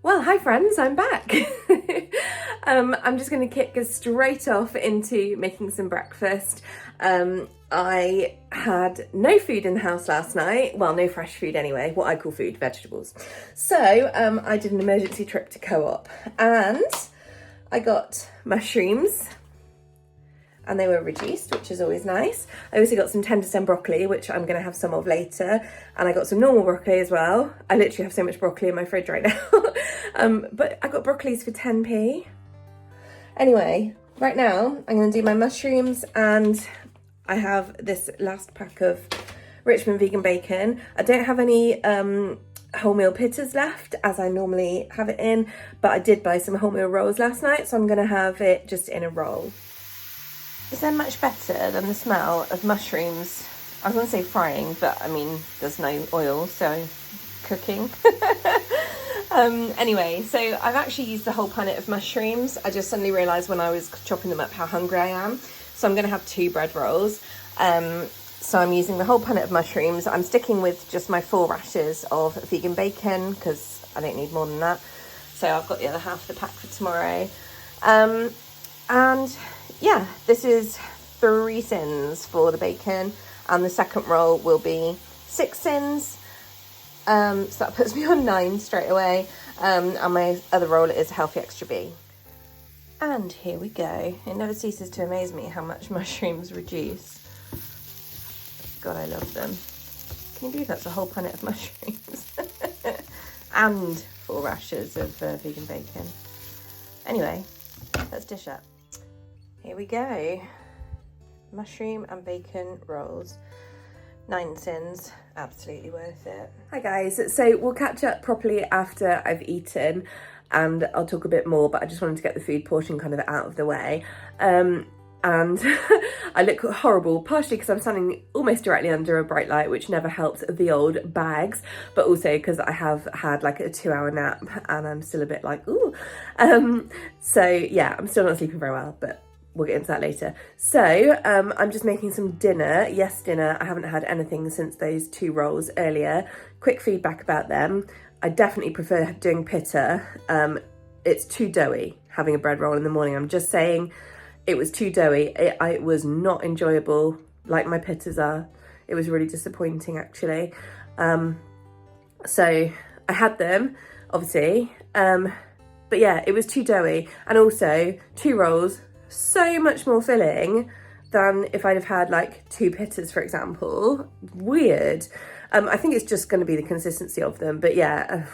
Well, hi friends, I'm back. I'm just going to kick us straight off into making some breakfast. I had no food in the house last night. Well, no fresh food anyway, what I call food, vegetables. So I did an emergency trip to Co-op and I got mushrooms and they were reduced, which is always nice. I also got some tender stem broccoli, which I'm going to have some of later. And I got some normal broccoli as well. I literally have so much broccoli in my fridge right now. But I got broccolis for 10p. Anyway, right now I'm going to do my mushrooms and I have this last pack of Richmond vegan bacon. I don't have any wholemeal pittas left as I normally have it in, but I did buy some wholemeal rolls last night, so I'm going to have it just in a roll. Is there much better than the smell of mushrooms? I was going to say frying, but I mean, there's no oil, so cooking. Anyway, so I've actually used the whole punnet of mushrooms. I just suddenly realised when I was chopping them up how hungry I am. So I'm going to have 2 bread rolls. So I'm using the whole punnet of mushrooms. I'm sticking with just my 4 rashers of vegan bacon because I don't need more than that. So I've got the other half of the pack for tomorrow. And yeah, this is 3 syns for the bacon, and the second roll will be 6 syns. So that puts me on 9 straight away. And my other roll is healthy extra B. And here we go. It never ceases to amaze me how much mushrooms reduce. God, I love them. Can you believe that's a whole punnet of mushrooms? And 4 rashers of vegan bacon. Anyway, let's dish up. Here we go. Mushroom and bacon rolls. 9 syns, absolutely worth it. Hi guys, so we'll catch up properly after I've eaten and I'll talk a bit more, but I just wanted to get the food portion kind of out of the way. And I look horrible, partially because I'm standing almost directly under a bright light, which never helps the old bags, but also because I have had like a 2-hour nap and I'm still a bit like, ooh. So yeah, I'm still not sleeping very well, but we'll get into that later. So I'm just making some dinner. Yes, dinner. I haven't had anything since those 2 rolls earlier. Quick feedback about them. I definitely prefer doing pitta. It's too doughy having a bread roll in the morning. I'm just saying it was too doughy. It was not enjoyable like my pittas are. It was really disappointing actually. So I had them, obviously. But yeah, it was too doughy. And also 2 rolls, so much more filling than if I'd have had like 2 pittas, for example. Weird. I think it's just going to be the consistency of them, but yeah,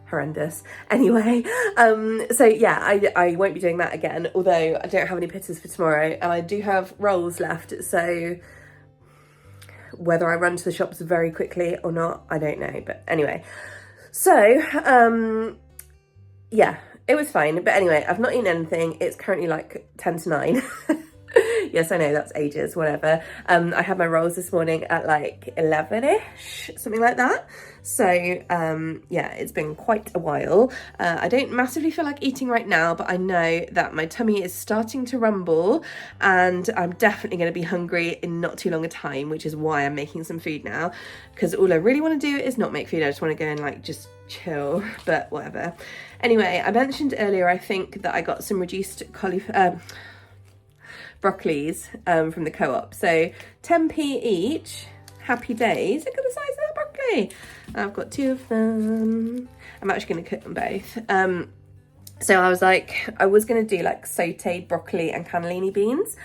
horrendous. Anyway, so yeah, I won't be doing that again, although I don't have any pittas for tomorrow and I do have rolls left, so whether I run to the shops very quickly or not, I don't know. But anyway, so yeah, it was fine. But anyway, I've not eaten anything. It's currently like 10 to 9. Yes, I know, that's ages, whatever. I had my rolls this morning at like 11ish, something like that. So yeah, it's been quite a while. I don't massively feel like eating right now, but I know that my tummy is starting to rumble and I'm definitely going to be hungry in not too long a time, which is why I'm making some food now, because all I really want to do is not make food. I just want to go and like just chill, but whatever. Anyway, I mentioned earlier, I think, that I got some reduced broccolis from the Co-op. So 10p each. Happy days. Look at the size of that broccoli. I've got 2 of them. I'm actually going to cook them both. So I was like, I was going to do like sauteed broccoli and cannellini beans,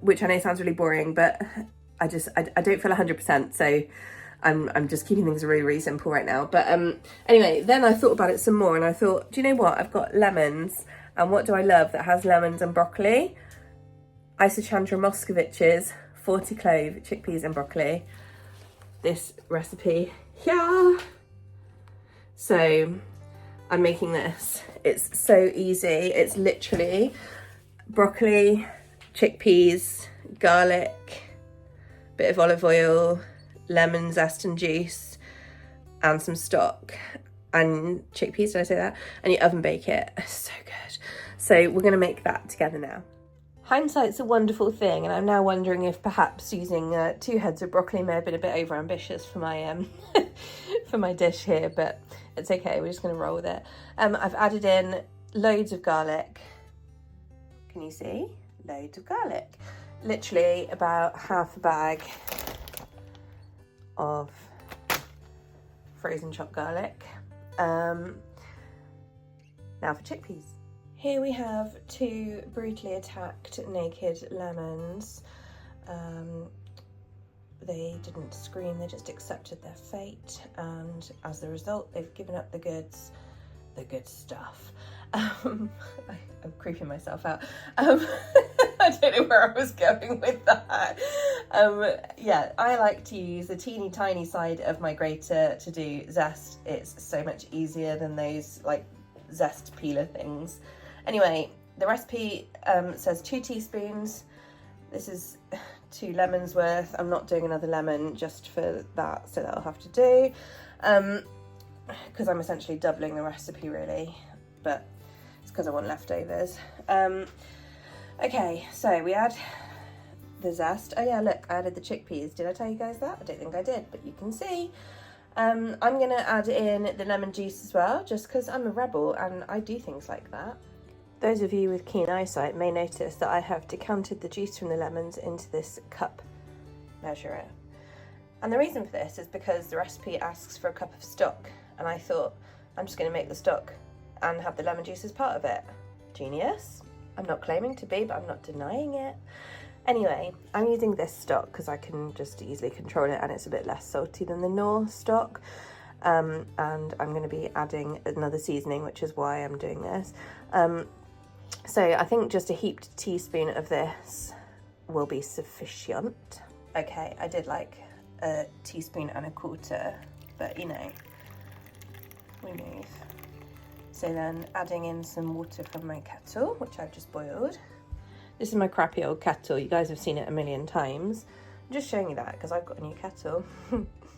which I know sounds really boring, but I don't feel 100%. So I'm just keeping things really, really simple right now. But anyway, then I thought about it some more and I thought, do you know what? I've got lemons. And what do I love that has lemons and broccoli? Isochandra Moscovich's 40 clove chickpeas and broccoli. This recipe here. So I'm making this. It's so easy. It's literally broccoli, chickpeas, garlic, bit of olive oil, lemon zest and juice, and some stock. And chickpeas, did I say that? And you oven bake it. It's so good. So we're going to make that together now. Hindsight's a wonderful thing, and I'm now wondering if perhaps using 2 heads of broccoli may have been a bit overambitious for my for my dish here, but it's okay, we're just going to roll with it. I've added in loads of garlic. Can you see? Loads of garlic. Literally about half a bag of frozen chopped garlic. Now for chickpeas. Here we have 2 brutally attacked naked lemons. They didn't scream, they just accepted their fate, and as a result they've given up the good stuff. I'm creeping myself out. I don't know where I was going with that. Yeah, I like to use the teeny tiny side of my grater to do zest. It's so much easier than those like zest peeler things. Anyway, the recipe says 2 teaspoons. This is 2 lemons worth. I'm not doing another lemon just for that, so that'll have to do. Because I'm essentially doubling the recipe really, but it's because I want leftovers. Okay, so we add the zest. Oh yeah, look, I added the chickpeas. Did I tell you guys that? I don't think I did, but you can see. I'm gonna add in the lemon juice as well, just because I'm a rebel and I do things like that. Those of you with keen eyesight may notice that I have decanted the juice from the lemons into this cup measurer. And the reason for this is because the recipe asks for a cup of stock, and I thought I'm just going to make the stock and have the lemon juice as part of it. Genius. I'm not claiming to be, but I'm not denying it. Anyway, I'm using this stock because I can just easily control it, and it's a bit less salty than the Knorr stock. And I'm going to be adding another seasoning, which is why I'm doing this. So I think just a heaped teaspoon of this will be sufficient. Okay, I did like a teaspoon and a quarter, but you know, we move. So then adding in some water from my kettle, which I've just boiled. This is my crappy old kettle. You guys have seen it a million times. I'm just showing you that because I've got a new kettle.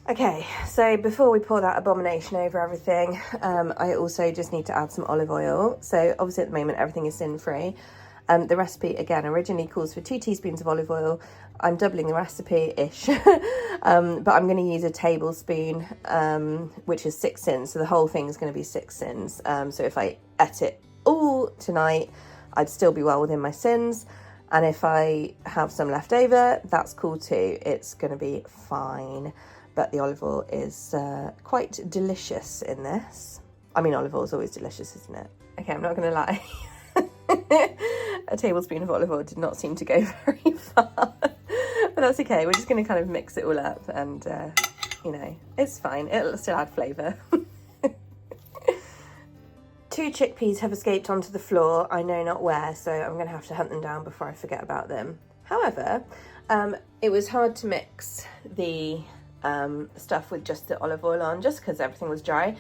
Okay, so before we pour that abomination over everything, I also just need to add some olive oil. So obviously at the moment everything is sin-free. The recipe, again, originally calls for 2 teaspoons of olive oil. I'm doubling the recipe-ish, but I'm going to use a tablespoon, which is 6 syns. So the whole thing is going to be 6 syns. So if I ate it all tonight, I'd still be well within my syns. And if I have some left over, that's cool too. It's going to be fine. But the olive oil is quite delicious in this. I mean, olive oil is always delicious, isn't it? Okay, I'm not going to lie. A tablespoon of olive oil did not seem to go very far. But that's okay. We're just going to kind of mix it all up and, you know, it's fine. It'll still add flavour. 2 chickpeas have escaped onto the floor. I know not where, so I'm going to have to hunt them down before I forget about them. However, it was hard to mix the stuff with just the olive oil on, just because everything was dry.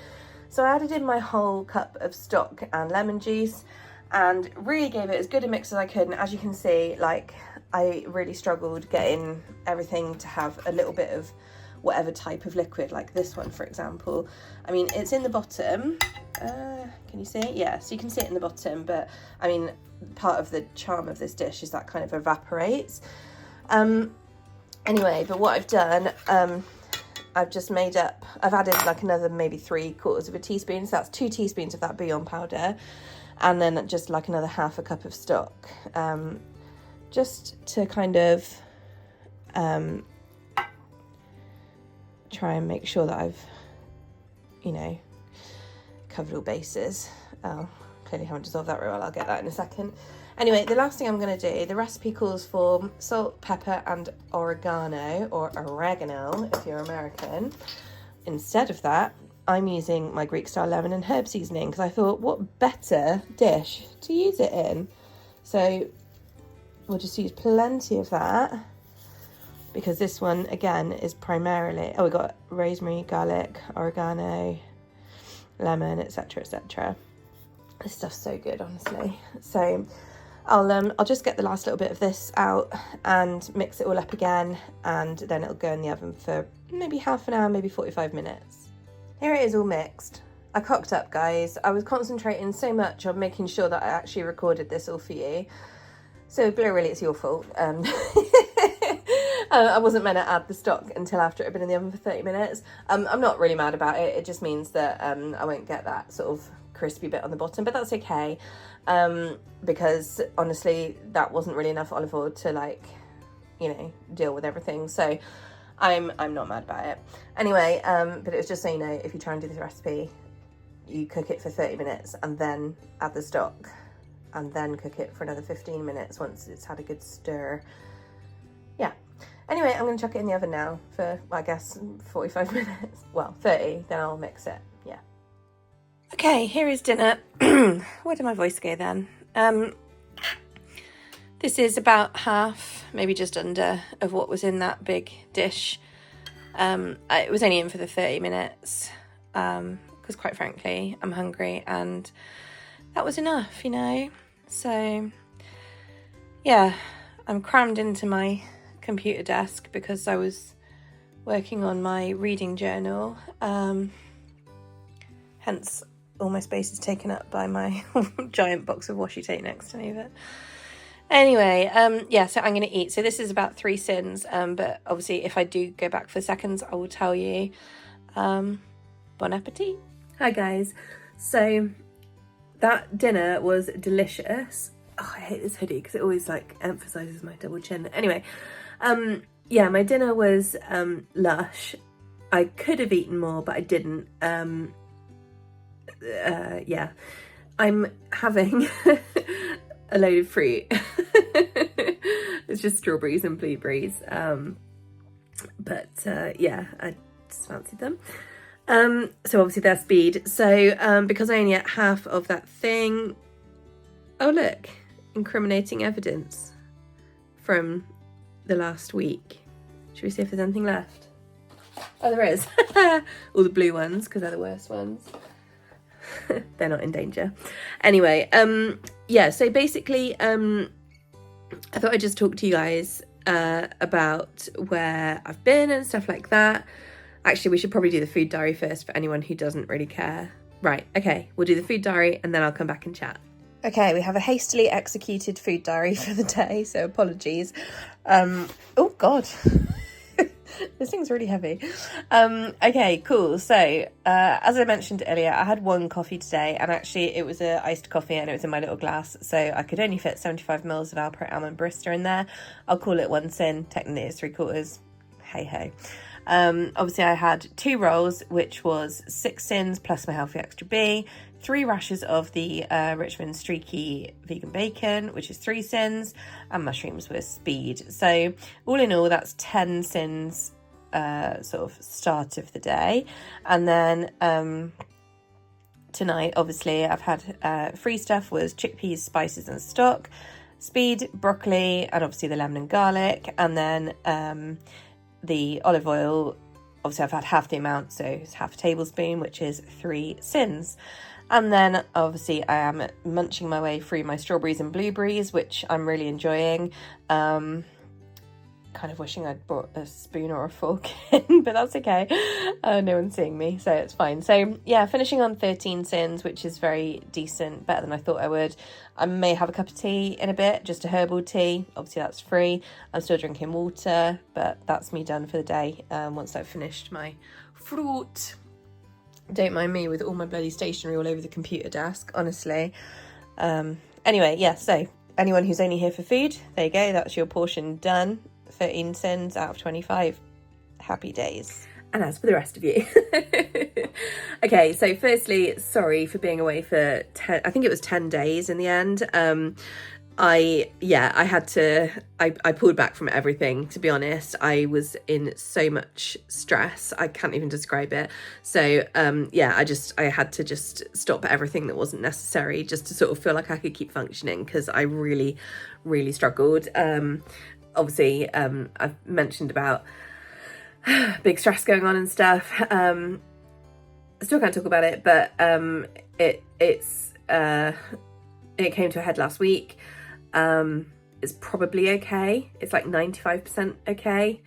So I added in my whole cup of stock and lemon juice and really gave it as good a mix as I could. And as you can see, like, I really struggled getting everything to have a little bit of whatever type of liquid, like this one, for example. I mean, it's in the bottom. Can you see it? Yeah, so you can see it in the bottom, but I mean, part of the charm of this dish is that kind of evaporates. Anyway, but what I've done, I've just made up, I've added like another maybe 3/4 of a teaspoon, so that's 2 teaspoons of that bouillon powder, and then just like another half a cup of stock, just to kind of try and make sure that I've, you know, covered all bases. Oh, clearly haven't dissolved that very well, I'll get that in a second. Anyway, the last thing I'm going to do, the recipe calls for salt, pepper and oregano, or oregano if you're American. Instead of that, I'm using my Greek style lemon and herb seasoning because I thought, what better dish to use it in? So we'll just use plenty of that because this one, again, is primarily, oh, we got rosemary, garlic, oregano, lemon, etc., etc. This stuff's so good, honestly. So I'll just get the last little bit of this out and mix it all up again, and then it'll go in the oven for maybe half an hour, maybe 45 minutes. Here it is all mixed. I cocked up, guys. I was concentrating so much on making sure that I actually recorded this all for you So really, it's your fault. I wasn't meant to add the stock until after it had been in the oven for 30 minutes. I'm not really mad about it. It just means that I won't get that sort of crispy bit on the bottom, but that's okay. Because honestly, that wasn't really enough olive oil to, like, you know, deal with everything. So I'm not mad about it. Anyway, but it was just so you know, if you try and do this recipe, you cook it for 30 minutes and then add the stock, and then cook it for another 15 minutes once it's had a good stir. Yeah. Anyway, I'm going to chuck it in the oven now for, I guess, 45 minutes. Well, 30, then I'll mix it. Yeah. Okay, here is dinner. Where did my voice go then? This is about half, maybe just under, of what was in that big dish. It was only in for the 30 minutes, because quite frankly, I'm hungry, and that was enough, you know. So yeah, I'm crammed into my computer desk because I was working on my reading journal, hence all my space is taken up by my giant box of washi tape next to me. But anyway, yeah, so I'm going to eat. So this is about 3 syns, but obviously if I do go back for seconds, I will tell you. Bon appetit. Hi guys. So that dinner was delicious. Oh, I hate this hoodie because it always like emphasizes my double chin. Anyway, yeah, my dinner was lush. I could have eaten more, but I didn't. Yeah, I'm having a load of fruit. It's just strawberries and blueberries. But yeah, I just fancied them. So obviously they're speed. So because I only ate half of that thing. Oh look, incriminating evidence from the last week. Should we see if there's anything left? Oh, there is. All the blue ones, because they're the worst ones. They're not in danger. Anyway, yeah, so basically, I thought I'd just talk to you guys about where I've been and stuff like that. Actually, we should probably do the food diary first for anyone who doesn't really care. Right, okay, we'll do the food diary and then I'll come back and chat. Okay, we have a hastily executed food diary for the day, so apologies. Oh, God. This thing's really heavy. Okay, cool. So, as I mentioned earlier, I had 1 coffee today, and actually it was an iced coffee and it was in my little glass, so I could only fit 75 mils of Alpro Almond Barista in there. I'll call it 1 syn. Technically it's 3/4. Hey ho. Obviously I had 2 rolls, which was 6 syns plus my healthy extra B, 3 rashers of the Richmond Streaky vegan bacon, which is 3 syns, and mushrooms with speed. So all in all, that's 10 syns sort of start of the day. And then tonight, obviously, I've had free stuff was chickpeas, spices and stock, speed, broccoli, and obviously the lemon and garlic. And then the olive oil, obviously I've had half the amount, so it's half a tablespoon, which is 3 syns. And then obviously I am munching my way through my strawberries and blueberries, which I'm really enjoying. Kind of wishing I'd brought a spoon or a fork in, but that's okay. No one's seeing me, so it's fine. So yeah, finishing on 13 syns, which is very decent, better than I thought I would. I may have a cup of tea in a bit, just a herbal tea. Obviously that's free. I'm still drinking water, but that's me done for the day once I've finished my fruit. Don't mind me with all my bloody stationery all over the computer desk, honestly. Anyway, yeah, so anyone who's only here for food, there you go, that's your portion done. 13 syns out of 25. Happy days. And as for the rest of you. Okay, so firstly, sorry for being away for 10, I think it was 10 days in the end. I pulled back from everything, to be honest. I was in so much stress, I can't even describe it. So yeah, I had to just stop everything that wasn't necessary, just to sort of feel like I could keep functioning, because I really, really struggled. Obviously, I've mentioned about big stress going on and stuff. I still can't talk about it, but it came to a head last week. It's probably okay. It's like 95% okay.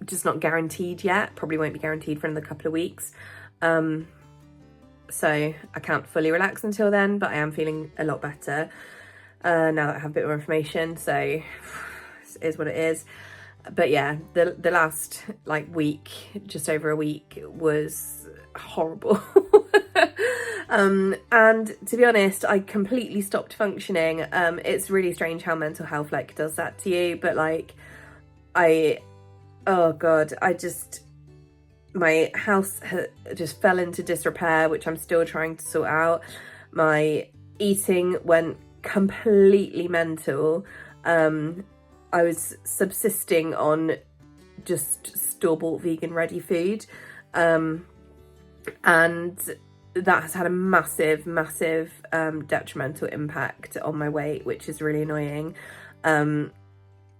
Just not guaranteed yet. Probably won't be guaranteed for another couple of weeks. So I can't fully relax until then, but I am feeling a lot better. now that I have a bit more information, so it is what it is. But yeah, the last like week, just over a week, was horrible. And to be honest, I completely stopped functioning. It's really strange how mental health like does that to you, but like oh god, my house just fell into disrepair, which I'm still trying to sort out. My eating went completely mental. I was subsisting on just store-bought vegan ready food, and that has had a massive detrimental impact on my weight, which is really annoying.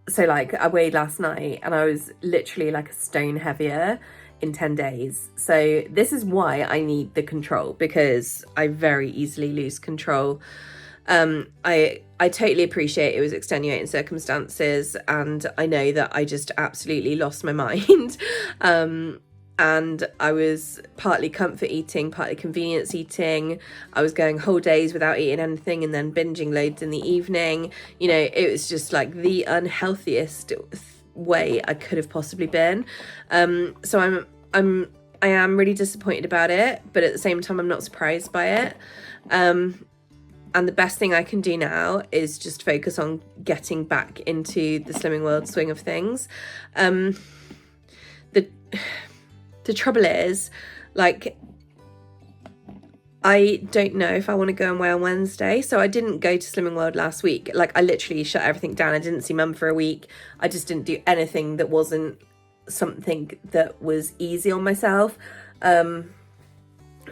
So like I weighed last night and I was literally like a stone heavier in 10 days. So this is why I need the control, because I very easily lose control. I totally appreciate it was extenuating circumstances, and I know that I just absolutely lost my mind. And I was partly comfort eating, partly convenience eating. I was going whole days without eating anything and then binging loads in the evening. You know, it was just like the unhealthiest way I could have possibly been. So I am really disappointed about it, but at the same time I'm not surprised by it. And the best thing I can do now is just focus on getting back into the Slimming World swing of things. The trouble is, like, I don't know if I want to go and weigh on Wednesday. So I didn't go to Slimming World last week. Like, I literally shut everything down. I didn't see mum for a week. I just didn't do anything that wasn't something that was easy on myself.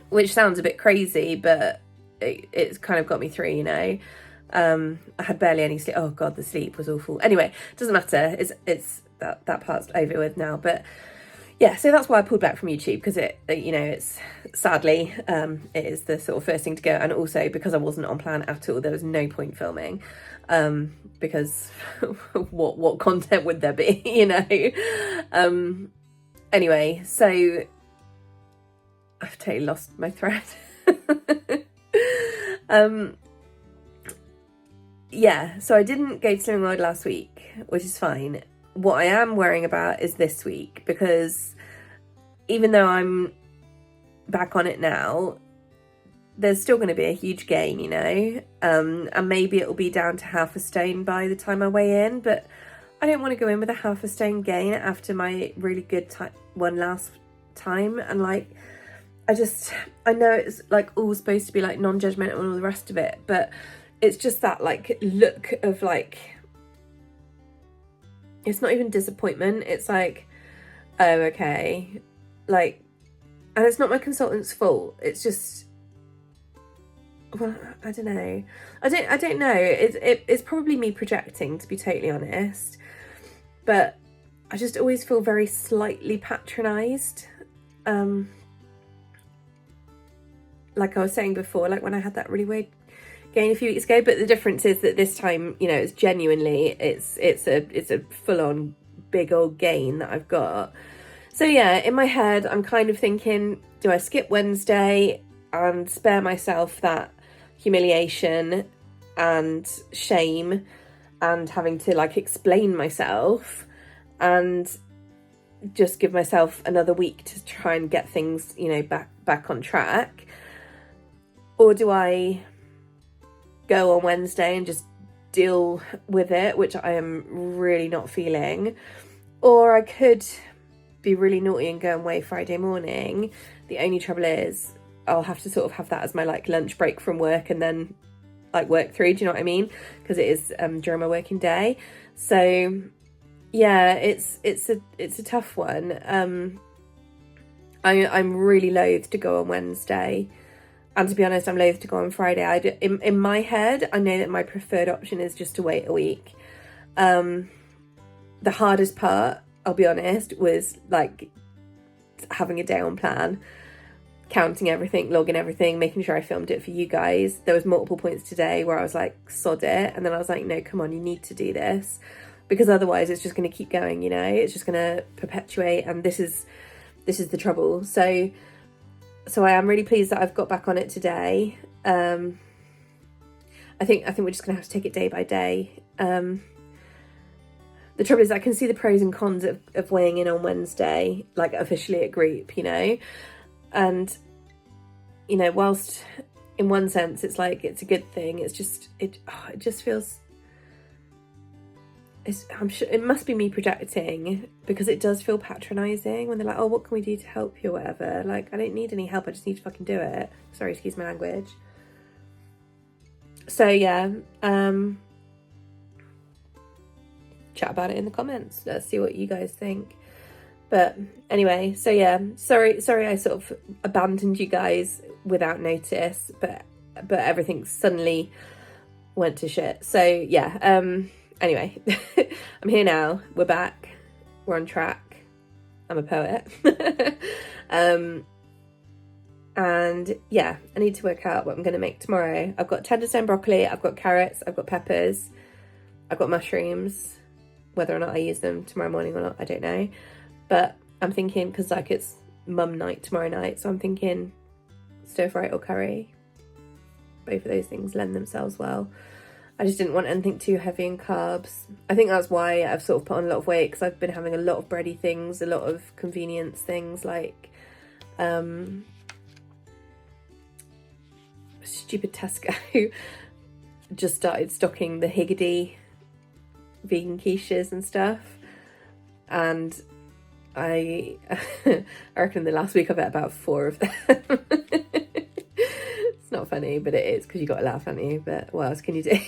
Which sounds a bit crazy, but it's kind of got me through, you know. I had barely any sleep. Oh God, the sleep was awful. Anyway, doesn't matter. It's that part's over with now. But yeah, so that's why I pulled back from YouTube, because it's sadly, it is the sort of first thing to go. And also because I wasn't on plan at all, there was no point filming, because what content would there be, you know? Anyway, so I've totally lost my thread. Yeah, so I didn't go to Slimming World last week, which is fine. What I am worrying about is this week, because even though I'm back on it now, there's still going to be a huge gain, you know, and maybe it'll be down to half a stone by the time I weigh in, but I don't want to go in with a half a stone gain after my really good one last time. And like, I know it's like all supposed to be like non-judgmental and all the rest of it, but it's just that like look of like, it's not even disappointment. It's like, oh, okay. Like, and it's not my consultant's fault. It's just, well, I don't know. I don't know. It's probably me projecting, to be totally honest. But I just always feel very slightly patronised. Like I was saying before, like when I had that really weird gain a few weeks ago, but the difference is that this time, you know, it's genuinely, it's a full-on big old gain that I've got. So yeah, in my head, I'm kind of thinking, do I skip Wednesday and spare myself that humiliation and shame and having to like explain myself, and just give myself another week to try and get things, you know, back on track? Or do I go on Wednesday and just deal with it, which I am really not feeling? Or I could be really naughty and go and weigh Friday morning. The only trouble is I'll have to sort of have that as my like lunch break from work and then like work through, do you know what I mean? Because it is during my working day. So yeah, it's a tough one. I'm really loath to go on Wednesday. And to be honest, I'm loath to go on Friday. In my head, I know that my preferred option is just to wait a week. The hardest part, I'll be honest, was like having a day on plan, counting everything, logging everything, making sure I filmed it for you guys. There was multiple points today where I was like, sod it. And then I was like, no, come on, you need to do this. Because otherwise it's just going to keep going, you know? It's just going to perpetuate. And this is the trouble. So I am really pleased that I've got back on it today. And I think we're just gonna have to take it day by day. The trouble is I can see the pros and cons of weighing in on Wednesday, like officially at group, you know, and you know, whilst in one sense it's like it's a good thing, it's just it just feels, I'm sure it must be me projecting, because it does feel patronising when they're like, oh, what can we do to help you or whatever. Like, I don't need any help, I just need to fucking do it. Sorry, excuse my language. So yeah, chat about it in the comments. Let's see what you guys think. But anyway, so yeah, sorry I sort of abandoned you guys without notice, but everything suddenly went to shit. So yeah, anyway, I'm here now, we're back, we're on track, I'm a poet. And yeah, I need to work out what I'm going to make tomorrow. I've got tender stem broccoli, I've got carrots, I've got peppers, I've got mushrooms. Whether or not I use them tomorrow morning or not, I don't know. But I'm thinking, because like it's mum night tomorrow night, so I'm thinking stir fry or curry. Both of those things lend themselves well. I just didn't want anything too heavy in carbs. I think that's why I've sort of put on a lot of weight, because I've been having a lot of bready things, a lot of convenience things, like stupid Tesco just started stocking the Higgity vegan quiches and stuff, and I reckon the last week I've ate about 4 of them. It's not funny, but it is, because you got to laugh, haven't you? But what else can you do?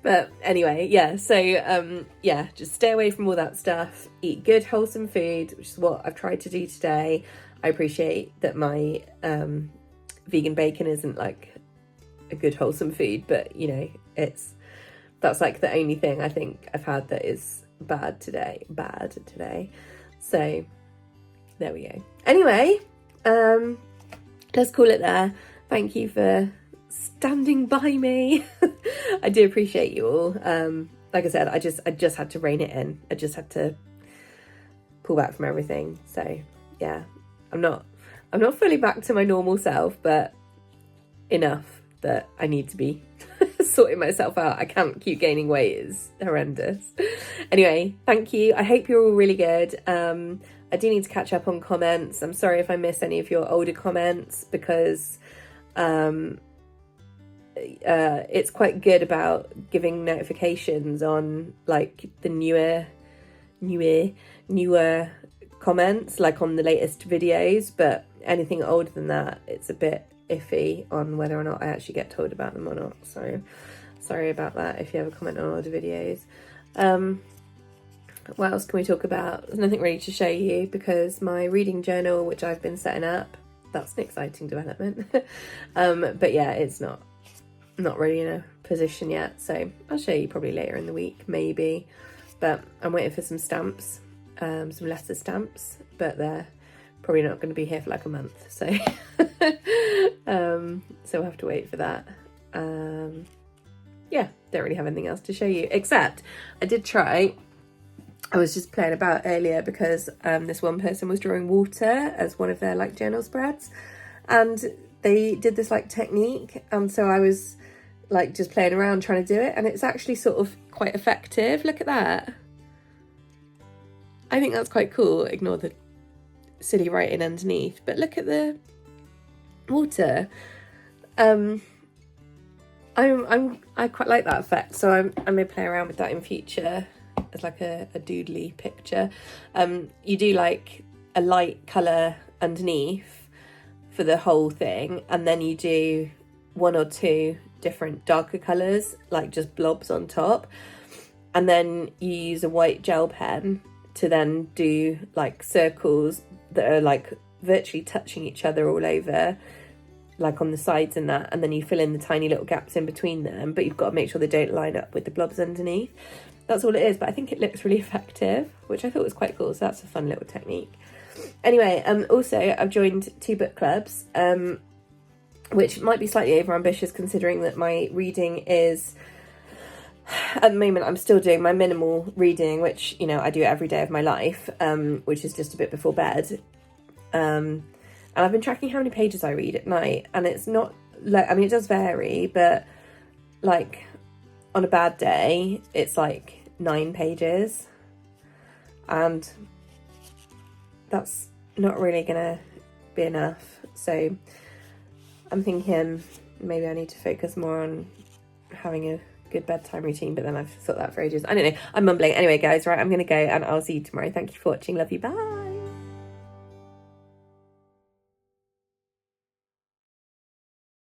But anyway, yeah, so yeah, just stay away from all that stuff, eat good wholesome food, which is what I've tried to do today. I appreciate that my vegan bacon isn't like a good wholesome food, but you know, that's like the only thing I think I've had that is bad today. So there we go. Anyway, let's call it there. Thank you for standing by me. I do appreciate you all. Like I said, I just had to rein it in. I just had to pull back from everything. So yeah, I'm not fully back to my normal self, but enough that I need to be sorting myself out. I can't keep gaining weight, it's horrendous. Anyway, thank you. I hope you're all really good. I do need to catch up on comments. I'm sorry if I miss any of your older comments, because it's quite good about giving notifications on like the newer comments, like on the latest videos, but anything older than that, it's a bit iffy on whether or not I actually get told about them or not. So sorry about that if you ever comment on older videos. What else can we talk about? There's nothing really to show you, because my reading journal, which I've been setting up, that's an exciting development. But yeah, it's not really in a position yet, so I'll show you probably later in the week, maybe. But I'm waiting for some stamps, some letter stamps, but they're probably not going to be here for like a month, so so we'll have to wait for that. Yeah, don't really have anything else to show you, except I was just playing about earlier, because this one person was drawing water as one of their like journal spreads, and they did this like technique, and so I was like just playing around trying to do it, and it's actually sort of quite effective. Look at that. I think that's quite cool. Ignore the silly writing underneath, but look at the water. I quite like that effect, so I may play around with that in future as like a doodly picture. You do like a light colour underneath for the whole thing, and then you do 1 or 2 different darker colours, like just blobs on top, and then you use a white gel pen to then do like circles that are like virtually touching each other all over, like on the sides and that, and then you fill in the tiny little gaps in between them, but you've got to make sure they don't line up with the blobs underneath. That's all it is, but I think it looks really effective, which I thought was quite cool, so that's a fun little technique. Anyway, also I've joined 2 book clubs, which might be slightly over ambitious considering that my reading is, at the moment I'm still doing my minimal reading, which, you know, I do every day of my life, which is just a bit before bed, and I've been tracking how many pages I read at night, and it's not like, I mean, it does vary, but like on a bad day, it's like 9 pages, and that's not really gonna be enough. So I'm thinking maybe I need to focus more on having a good bedtime routine, but then I've thought that for ages. I don't know, I'm mumbling. Anyway, guys, right, I'm gonna go, and I'll see you tomorrow. Thank you for watching. Love you. Bye.